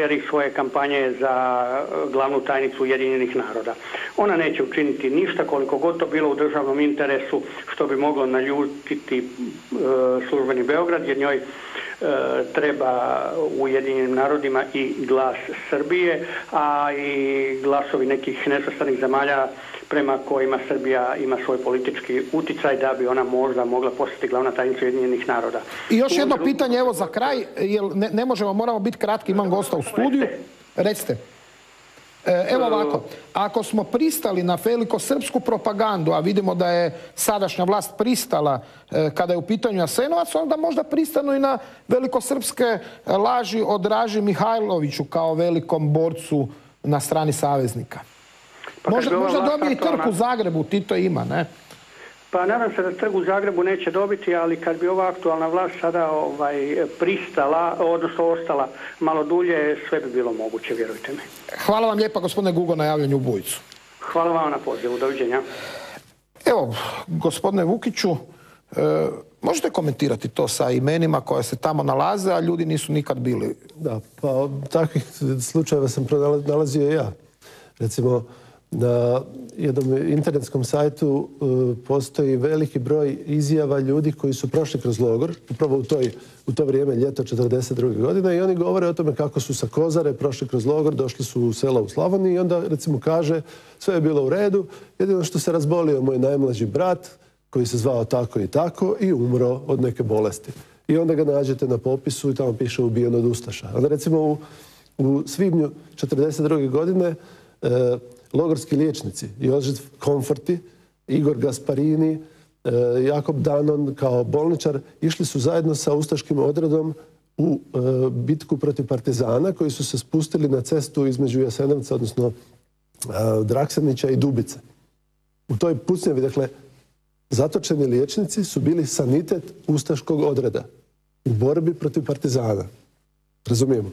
eri svoje kampanje za glavnu tajnicu Ujedinjenih naroda. Ona neće učiniti ništa, koliko god to bilo u državnom interesu, što bi moglo naljutiti službeni Beograd, jer njoj treba u Ujedinjenim narodima i glas Srbije, a i glasovi nekih nesvrstanih zemalja prema kojima Srbija ima svoj politički uticaj da bi ona možda mogla postati glavna tajnica Ujedinjenih naroda. I još jedno pitanje evo za kraj, jer ne možemo, moramo biti kratki, imam gosta u studiju. Recite. Evo ovako, ako smo pristali na velikosrpsku propagandu, a vidimo da je sadašnja vlast pristala kada je u pitanju Jasenovac, onda možda pristanu i na velikosrpske laži o Draži Mihajloviću kao velikom borcu na strani saveznika. Možda dobije i trg u Zagrebu, Tito ima, ne? Pa nadam se da trg u Zagrebu neće dobiti, ali kad bi ova aktualna vlast sada pristala, odnosno ostala malo dulje, sve bi bilo moguće, vjerujte mi. Hvala vam lijepa, gospodine Gugo, na javljanju u Bujicu. Hvala vam na pozivu, doviđenja. Evo, gospodine Vukiću, možete komentirati to sa imenima koje se tamo nalaze, a ljudi nisu nikad bili? Da, pa takvih slučajeva sam nalazio i ja. Recimo, na jednom internetskom sajtu postoji veliki broj izjava ljudi koji su prošli kroz logor, upravo u to vrijeme, ljeto 1942. godine, i oni govore o tome kako su sa Kozare prošli kroz logor, došli su u sela u Slavoniji i onda, recimo, kaže sve je bilo u redu, jedino što se razbolio moj najmlađi brat, koji se zvao tako i tako, i umro od neke bolesti. I onda ga nađete na popisu i tamo piše ubijen od ustaša. Onda, recimo, u svibnju 1942. godine logorski liječnici, Jožef Komforti, Igor Gasparini, Jakob Danon kao bolničar išli su zajedno sa ustaškim odredom u bitku protiv partizana koji su se spustili na cestu između Jasenovca, odnosno Draksenića i Dubice. U toj pucnjavi, dakle, zatočeni liječnici su bili sanitet ustaškog odreda u borbi protiv partizana. Razumijemo.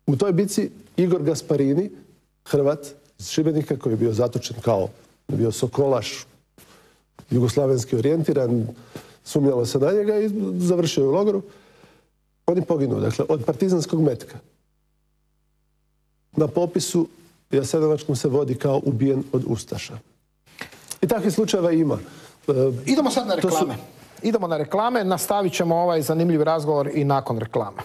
U toj bici Igor Gasparini, Hrvat iz Šibenika, koji je bio zatočen kao bio sokolaš, jugoslavenski orijentiran, sumnjalo se na njega i završio je u logoru. On je poginuo, dakle, od partizanskog metka. Na popisu jasenovačkom se vodi kao ubijen od ustaša. I takvih slučajeva ima. Idemo sad na reklame. Idemo na reklame, nastavit ćemo ovaj zanimljiv razgovor i nakon reklama.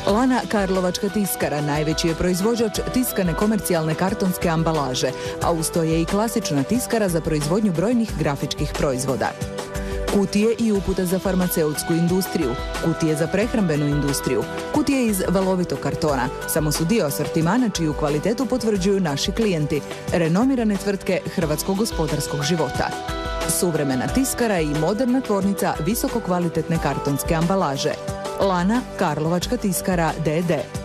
Lana Karlovačka tiskara najveći je proizvođač tiskane komercijalne kartonske ambalaže, a uz to je i klasična tiskara za proizvodnju brojnih grafičkih proizvoda. Kutije i upute za farmaceutsku industriju, kutije za prehrambenu industriju, kutije iz valovitog kartona. Samo su dio asortimana čiju kvalitetu potvrđuju naši klijenti, renomirane tvrtke hrvatskog gospodarskog života. Suvremena tiskara i moderna tvornica visokokvalitetne kartonske ambalaže. Lana Karlovačka tiskara d.d. –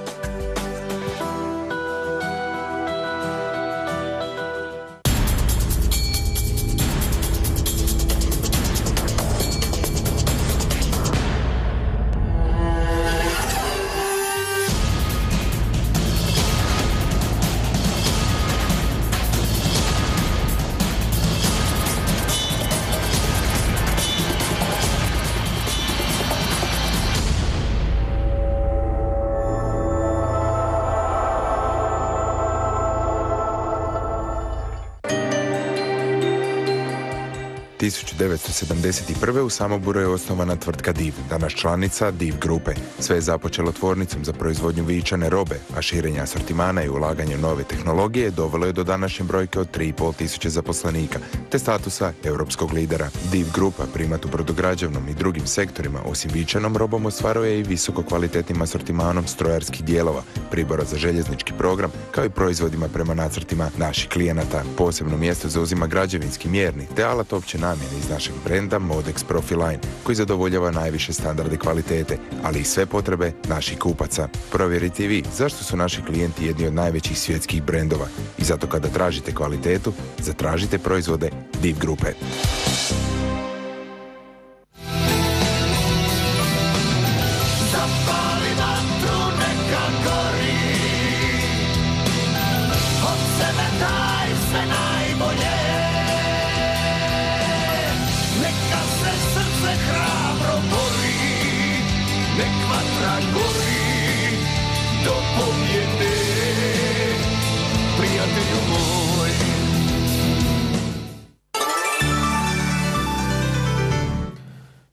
1971. u Samoboru je osnovana tvrtka DIV, danas članica DIV grupe. Sve je započelo tvornicom za proizvodnju vičane robe, a širenje asortimana i ulaganje u nove tehnologije dovelo je do današnje brojke od 3.500 zaposlenika, te statusa europskog lidera. DIV grupa primat u brodograđevnom i drugim sektorima, osim vičanom robom, ostvaruje i visoko kvalitetnim asortimanom strojarskih dijelova, pribora za željeznički program, kao i proizvodima prema nacrtima naših klijenata. Posebno mjesto zauzima građevinski mjerni te alat opće namjene iz našeg brenda Modex Profiline, koji zadovoljava najviše standarde kvalitete, ali i sve potrebe naših kupaca. Provjerite i vi zašto su naši klijenti jedni od najvećih svjetskih brendova i zato kada tražite kvalitetu, zatražite proizvode DIV grupe.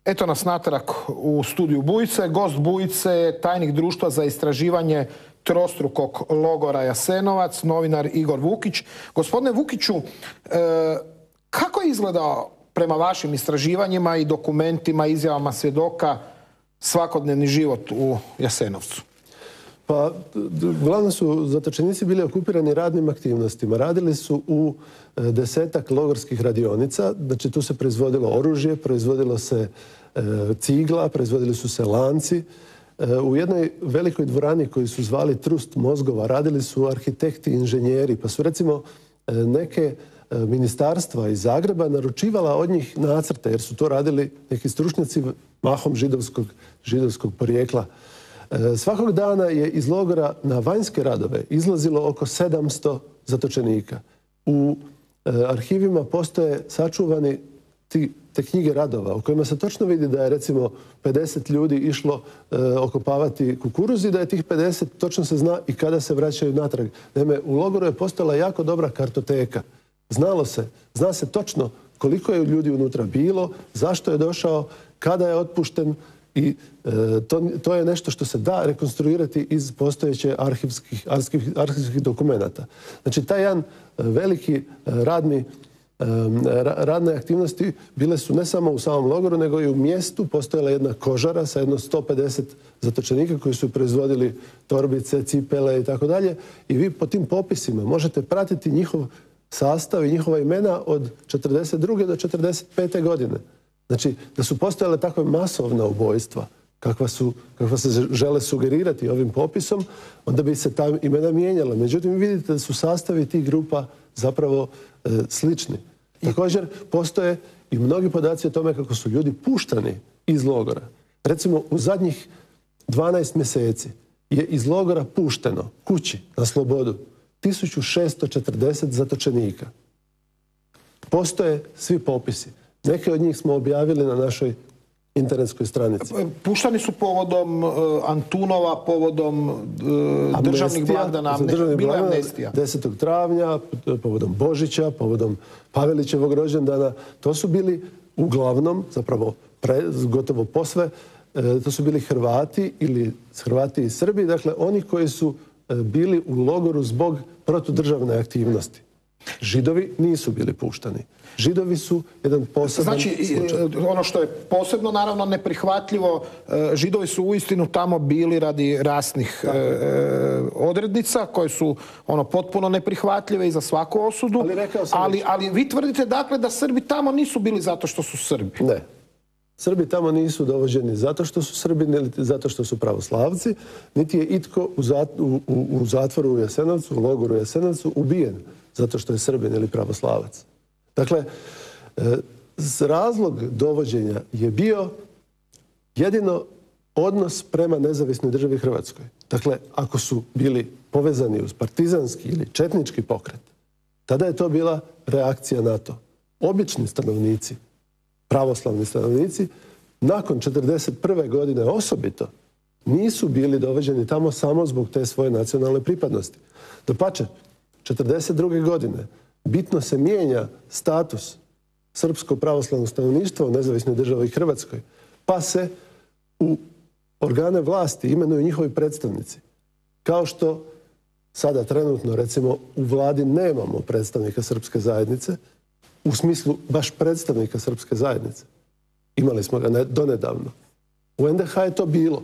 Eto nas natrag u studiju Bujice. Gost Bujice je tajnik Društva za istraživanje trostrukog logora Jasenovac, novinar Igor Vukić. Gospodine Vukiću, kako je izgledao prema vašim istraživanjima i dokumentima, izjavama svjedoka svakodnevni život u Jasenovcu? Pa, uglavnom su zatočenici bili okupirani radnim aktivnostima. Radili su u 10-ak logorskih radionica, znači tu se proizvodilo oružje, proizvodilo se cigla, proizvodili su se lanci. U jednoj velikoj dvorani koju su zvali Trust mozgova radili su arhitekti i inženjeri, pa su recimo neke ministarstva iz Zagreba naručivala od njih nacrte, jer su to radili neki stručnjaci mahom židovskog porijekla. Svakog dana je iz logora na vanjske radove izlazilo oko 700 zatočenika. U arhivima postoje sačuvani te knjige radova u kojima se točno vidi da je recimo 50 ljudi išlo okopavati kukuruz i da je tih 50 točno se zna i kada se vraćaju natrag. Naime, u logoru je postala jako dobra kartoteka. Zna se točno koliko je ljudi unutra bilo, zašto je došao, kada je otpušten i to je nešto što se da rekonstruirati iz postojeće arhivskih dokumenata. Znači, taj jedan veliki radni radne aktivnosti bile su ne samo u samom logoru, nego i u mjestu. Postojala jedna kožara sa jedno 150 zatočenika koji su proizvodili torbice, cipele i tako dalje. I vi po tim popisima možete pratiti njihov sastav i njihova imena od 42. do 45. godine. Znači, da su postojale takve masovna ubojstva, kakva se žele sugerirati ovim popisom, onda bi se ta imena mijenjala. Međutim, vi vidite da su sastavi tih grupa zapravo slični. Također, postoje i mnogi podaci o tome kako su ljudi puštani iz logora. Recimo, u zadnjih 12 mjeseci je iz logora pušteno kući na slobodu 1640 zatočenika. Postoje svi popisi. Neke od njih smo objavili na našoj internetskoj stranici. Puštani su povodom Antunova, povodom državnih blagdana, bila je amnestija. 10. travnja, povodom Božića, povodom Pavelićevog rođendana. To su bili uglavnom, zapravo gotovo posve, to su bili Hrvati ili Hrvati i Srbi, dakle oni koji su bili u logoru zbog protudržavne aktivnosti. Židovi nisu bili puštani. Židovi su jedan poseban slučaj. Ono što je posebno, naravno, neprihvatljivo, Židovi su uistinu tamo bili radi rasnih odrednica koje su potpuno neprihvatljive i za svaku osudu. Ali vi tvrdite, dakle, da Srbi tamo nisu bili zato što su Srbi. Ne. Srbi tamo nisu dovođeni zato što su Srbi, niti zato što su pravoslavci, niti je itko u zatvoru u Jasenovcu, u logoru u Jasenovcu, ubijen zato što je Srbin ili pravoslavac. Dakle, razlog dovođenja je bio jedino odnos prema nezavisnoj državi Hrvatskoj. Dakle, ako su bili povezani uz partizanski ili četnički pokret, tada je to bila reakcija na to. Obični stanovnici, pravoslavni stanovnici, nakon 1941. godine osobito, nisu bili dovođeni tamo samo zbog te svoje nacionalne pripadnosti. Dapače, 1942. godine bitno se mijenja status srpsko pravoslavnog stanovništva u nezavisnoj državi Hrvatskoj, pa se u organe vlasti imenuju njihovi predstavnici. Kao što sada trenutno, recimo, u vladi nemamo predstavnika srpske zajednice, u smislu baš predstavnika srpske zajednice. Imali smo ga donedavno. U NDH je to bilo.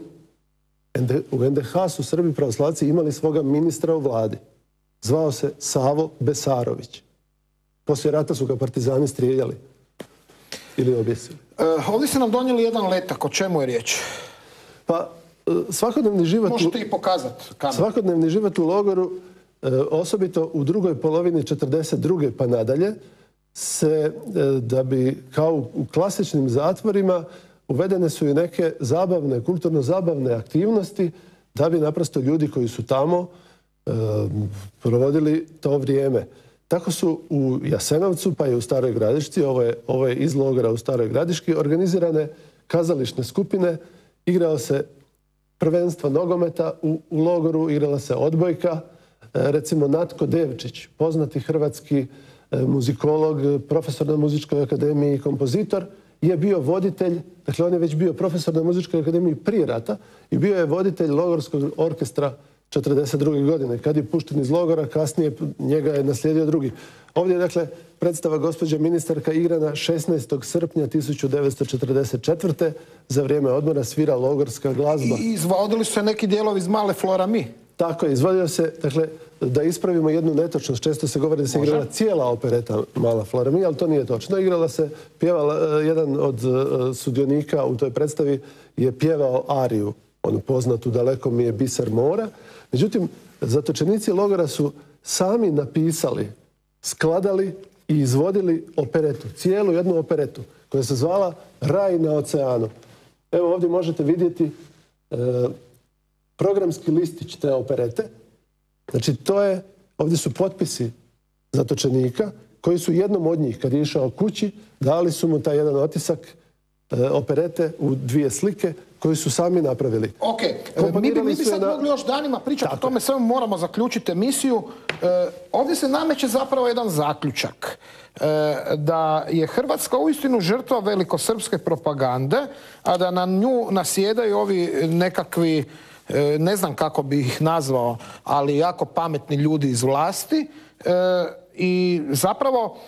U NDH su Srbi pravoslavci imali svoga ministra u vladi. Zvao se Savo Besarović. Poslije rata su ga partizani strijeljali ili objesili. Ovdje ste nam donijeli jedan letak. O čemu je riječ? Pa, svakodnevni život... Možete i pokazati. Svakodnevni život u logoru, osobito u drugoj polovini 1942. pa nadalje, se, da bi kao u klasičnim zatvorima uvedene su i neke zabavne, kulturno-zabavne aktivnosti da bi naprosto ljudi koji su tamo provodili to vrijeme. Tako su u Jasenovcu, pa i u Staroj Gradišci, ovo je iz logora u Staroj Gradiški, organizirane kazališne skupine, igrao se prvenstvo nogometa u logoru, igrala se odbojka. Recimo Natko Devčić, poznati hrvatski muzikolog, profesor na Muzičkoj akademiji i kompozitor, je bio voditelj, dakle on je već bio profesor na Muzičkoj akademiji prije rata i bio je voditelj logorskog orkestra 1942. godine. Kad je pušten iz logora, kasnije njega je naslijedio drugi. Ovdje je, dakle, predstava gospođa ministarka igrana 16. srpnja 1944. Za vrijeme odmora svira logorska glazba. I izvodili su se neki dijelovi iz Male Florami. Tako je, izvodio se, dakle, da ispravimo jednu netočnost. Često se govori da se igrala cijela opereta Mala Florami, ali to nije točno. Igrala se, pjevala, jedan od sudionika u toj predstavi je pjevao ariju, onu poznatu Daleko mi je biser mora. Međutim, zatočenici logora su sami napisali, skladali i izvodili operetu, cijelu jednu operetu, koja se zvala Raj na oceanu. Evo ovdje možete vidjeti programski listić te operete. Znači, ovdje su potpisi zatočenika, koji su jednom od njih, kad je išao kući, dali su mu taj jedan otisak operete u 2 slike, koji su sami napravili. Ok, mi bi sad mogli još danima pričati o tome, samo moramo zaključiti emisiju. Ovdje se nameće zapravo jedan zaključak. Da je Hrvatska uistinu žrtva velikosrpske propagande, a da na nju nasjedaju ovi nekakvi, ne znam kako bi ih nazvao, ali jako pametni ljudi iz vlasti. I zapravo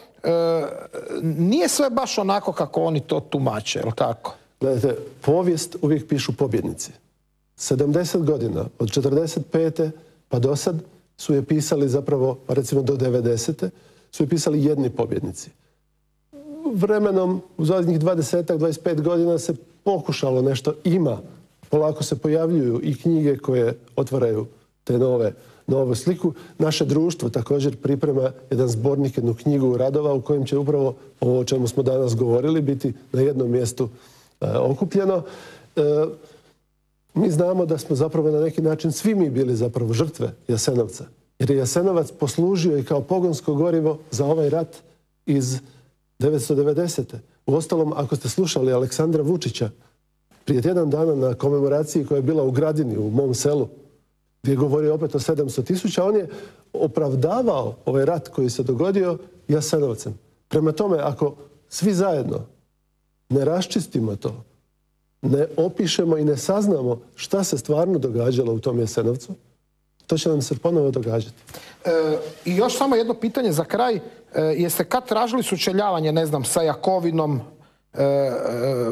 nije sve baš onako kako oni to tumače, je li tako? Gledajte, povijest uvijek pišu pobjednici. 70 godina, od 45. pa do sad, su je pisali zapravo, pa recimo do 90. su je pisali jedni pobjednici. Vremenom, u zadnjih 20-25 godina se pokušalo nešto, ima. Polako se pojavljuju i knjige koje otvaraju te novu sliku. Naše društvo također priprema jedan zbornik, jednu knjigu radova u kojem će upravo ovo o čemu smo danas govorili biti na jednom mjestu okupljeno. Mi znamo da smo zapravo na neki način svi mi bili zapravo žrtve Jasenovca. Jer je Jasenovac poslužio i kao pogonsko gorivo za ovaj rat iz 1990. Uostalom, ako ste slušali Aleksandra Vučića prije tjedan dana na komemoraciji koja je bila u Gradini, u mom selu, gdje je govorio opet o 700.000, on je opravdavao ovaj rat koji se dogodio Jasenovcem. Prema tome, ako svi zajedno ne raščistimo to, ne opišemo i ne saznamo šta se stvarno događalo u tom Jasenovcu, to će nam se ponovo događati. I još samo jedno pitanje za kraj. Jeste kad tražili sučeljavanje, ne znam, sa Jakovinom,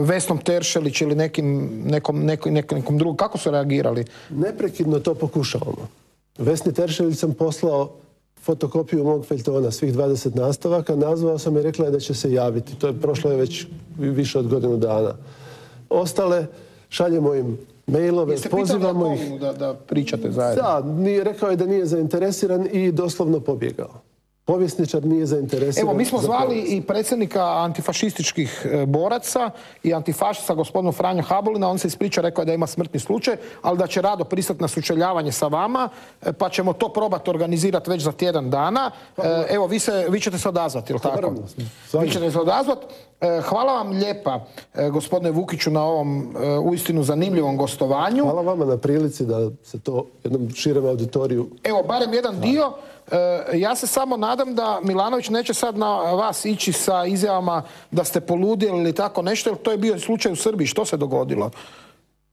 Vesnom Teršelić ili nekom drugom? Kako su reagirali? Neprekidno to pokušavamo. Vesni Teršelić sam poslao fotokopiju mog feljtona, svih 20 nastavaka, nazvao sam i rekla je da će se javiti. To je prošlo je već više od godinu dana. Ostale šaljemo im mailove, pozivamo ih. Da pričate zajedno? Da, rekao je da nije zainteresiran i doslovno pobjegao. Povjesničar nije zainteresiran. Evo, mi smo zvali i predsjednika antifašističkih boraca i antifašista gospodinu Franju Habulina. On se ispričao, rekao je da ima smrtni slučaj, ali da će rado pristati na sučeljavanje sa vama, pa ćemo to probati organizirati već za tjedan dana. Evo, vi ćete se odazvati, ili tako? Vi ćete se odazvati. Hvala vam lijepa, gospodine Vukiću, na ovom uistinu zanimljivom gostovanju. Hvala vama na prilici da se to jednom širem auditoriju... Evo, barem jedan dio. Ja se samo nadam da Milanović neće sad na vas ići sa izjavama da ste poludjeli ili tako nešto, jer to je bio slučaj u Srbiji. Što se dogodilo?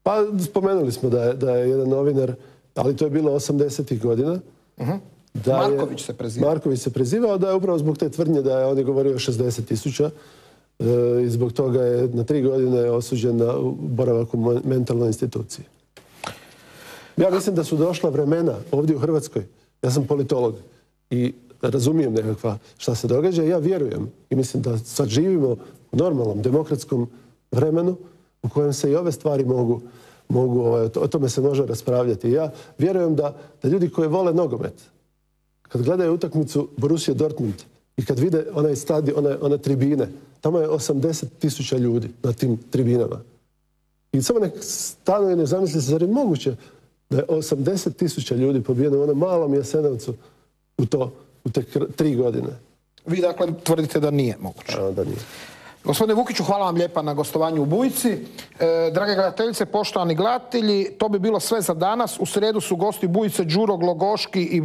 Pa spomenuli smo da je jedan novinar, ali to je bilo 80-ih godina. Marković se prezivao. Marković se prezivao, da je upravo zbog te tvrdnje da je on je govorio o 60.000 i zbog toga je na 3 godine osuđen na boravak u mentalnoj instituciji. Ja mislim da su došla vremena ovdje u Hrvatskoj. Ja sam politolog i razumijem nekakva šta se događa. Ja vjerujem i mislim da sad živimo u normalnom, demokratskom vremenu u kojem se i ove stvari mogu o tome se može raspravljati. Ja vjerujem da ljudi koji vole nogomet, kad gledaju utakmicu Borussia Dortmund i kad vide onaj stadion, one tribine, tamo je 80.000 ljudi na tim tribinama. I samo nek stanu i ne zamisli se, zar je moguće da je 80.000 ljudi pobijeno u onom malom Jasenovcu u te 3 godine. Vi dakle tvrdite da nije moguće? Da nije. Gospodine Vukiću, hvala vam lijepa na gostovanju u Bujici. Drage gledateljice, poštovani gledatelji, to bi bilo sve za danas. U srijedu su gosti Bujice Đuro Glogoški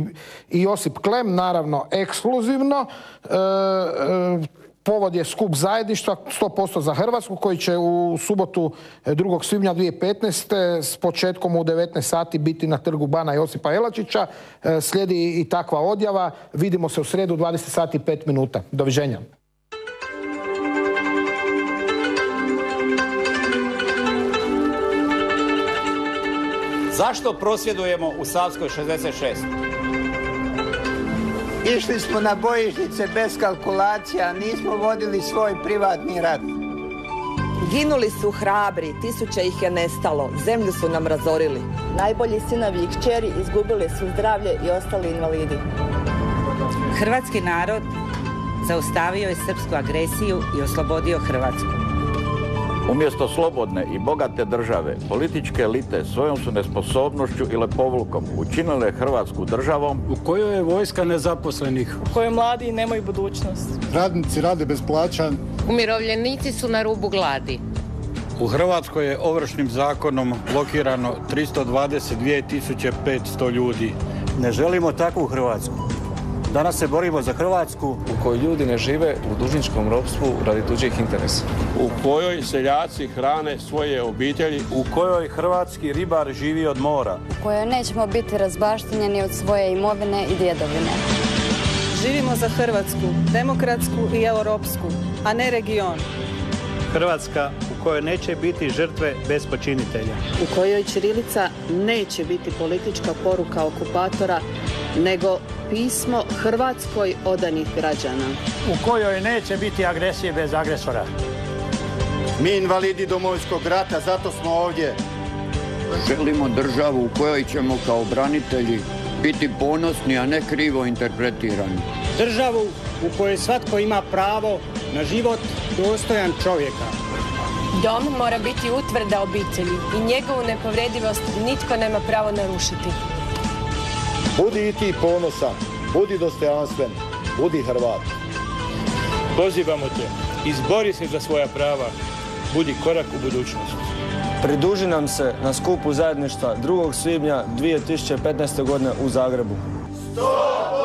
i Josip Klem, naravno ekskluzivno. Povod je skup zajedništva 100% za Hrvatsku koji će u subotu 2. svibnja 2015. s početkom u 19 sati biti na trgu Bana Josipa Jelačića. Slijedi i takva odjava. Vidimo se u srijedu 20 sati i 5 minuta. Doviđenja. Zašto prosvjedujemo u Savskoj 66? Išli smo na bojišnice bez kalkulacija, nismo vodili svoj privatni rat. Ginuli su hrabri, tisuće ih je nestalo, zemlju su nam razorili. Najbolji sinovi i kćeri izgubili su zdravlje i ostali invalidi. Hrvatski narod zaustavio je srpsku agresiju i oslobodio Hrvatsku. Umjesto slobodne i bogate države, političke elite svojom su nesposobnošću i lopovlukom učinile Hrvatsku državom u kojoj je vojska nezaposlenih, u kojoj mladi nemaju budućnost. Radnici rade bez plaća. Umirovljenici su na rubu gladi. U Hrvatskoj je ovršnim zakonom blokirano 322.500 ljudi. Ne želimo takvu Hrvatsku. Danas se borimo za Hrvatsku u kojoj ljudi ne žive u dužničkom ropstvu radi tuđih interesa. U kojoj seljaci hrane svoje obitelji. U kojoj hrvatski ribar živi od mora. U kojoj nećemo biti razbaštenjeni od svoje imovine i djedovine. Živimo za Hrvatsku, demokratsku i europsku, a ne region. Hrvatska u kojoj neće biti žrtve bez počinitelja. U kojoj ćirilica neće biti politička poruka okupatora, nego pismo Hrvatskoj odanih građana. U kojoj neće biti agresije bez agresora. Mi invalidi Domovinskog rata, zato smo ovdje. Želimo državu u kojoj ćemo kao branitelji biti ponosni, a ne krivo interpretirani. Državu u kojoj svatko ima pravo na život dostojan čovjeka. Dom mora biti utvrda obitelji i njegovu nepovredivost nitko nema pravo narušiti. Budi i ti ponosan, budi dostojanstven, budi Hrvat. Pozivamo te, izbori se za svoja prava, budi korak u budućnost. Pridruži nam se na skupu zajedništva 2. svibnja 2015. godine u Zagrebu. Stop!